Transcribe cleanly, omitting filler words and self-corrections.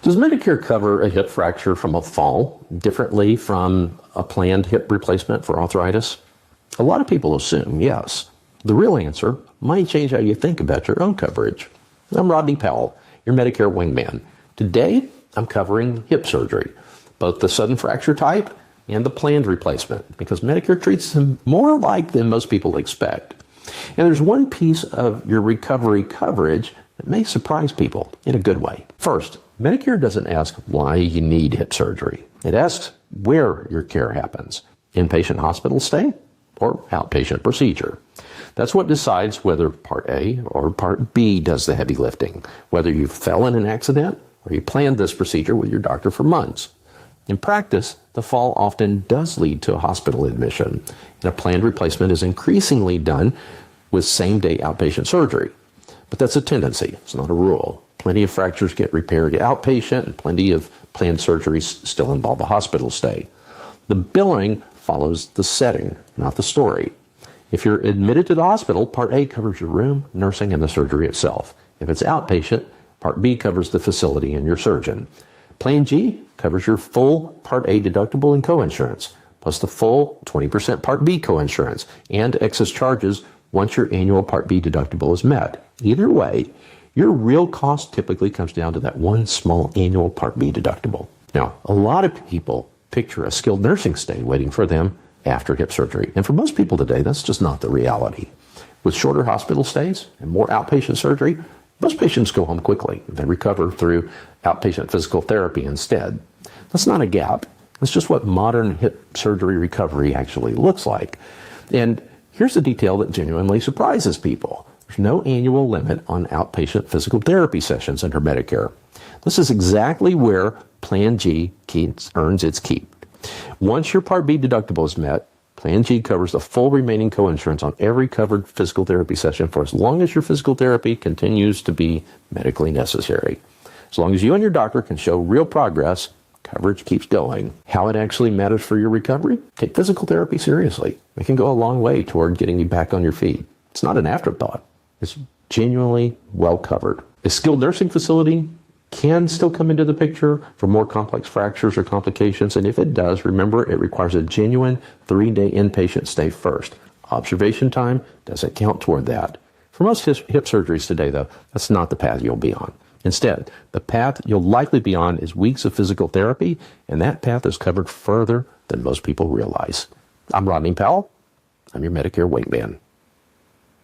Does Medicare cover a hip fracture from a fall differently from a planned hip replacement for arthritis? A lot of people assume yes. The real answer might change how you think about your own coverage. I'm Rodney Powell, your Medicare wingman. Today, I'm covering hip surgery, both the sudden fracture type and the planned replacement, because Medicare treats them more alike than most people expect. And there's one piece of your recovery coverage that may surprise people in a good way. First, Medicare doesn't ask why you need hip surgery. It asks where your care happens, inpatient hospital stay or outpatient procedure. That's what decides whether Part A or Part B does the heavy lifting, whether you fell in an accident or you planned this procedure with your doctor for months. In practice, the fall often does lead to a hospital admission, and a planned replacement is increasingly done with same-day outpatient surgery. But that's a tendency. It's not a rule. Plenty of fractures get repaired outpatient, and plenty of planned surgeries still involve a hospital stay. The billing follows the setting, not the story. If you're admitted to the hospital, Part A covers your room, nursing, and the surgery itself. If it's outpatient, Part B covers the facility and your surgeon. Plan G covers your full Part A deductible and coinsurance, plus the full 20% Part B coinsurance and excess charges once your annual Part B deductible is met. Either way, your real cost typically comes down to that one small annual Part B deductible. Now, a lot of people picture a skilled nursing stay waiting for them after hip surgery. And for most people today, that's just not the reality. With shorter hospital stays and more outpatient surgery, most patients go home quickly. They recover through outpatient physical therapy instead. That's not a gap. It's just what modern hip surgery recovery actually looks like. And here's a detail that genuinely surprises people. There's no annual limit on outpatient physical therapy sessions under Medicare. This is exactly where Plan G earns its keep. Once your Part B deductible is met, Plan G covers the full remaining coinsurance on every covered physical therapy session for as long as your physical therapy continues to be medically necessary. As long as you and your doctor can show real progress, coverage keeps going. How it actually matters for your recovery? Take physical therapy seriously. It can go a long way toward getting you back on your feet. It's not an afterthought. It's genuinely well covered. A skilled nursing facility can still come into the picture for more complex fractures or complications, and if it does, remember it requires a genuine 3-day inpatient stay first. Observation time doesn't count toward that. For most hip surgeries today, though, that's not the path you'll be on. Instead, the path you'll likely be on is weeks of physical therapy, and that path is covered further than most people realize. I'm Rodney Powell. I'm your Medicare wingman.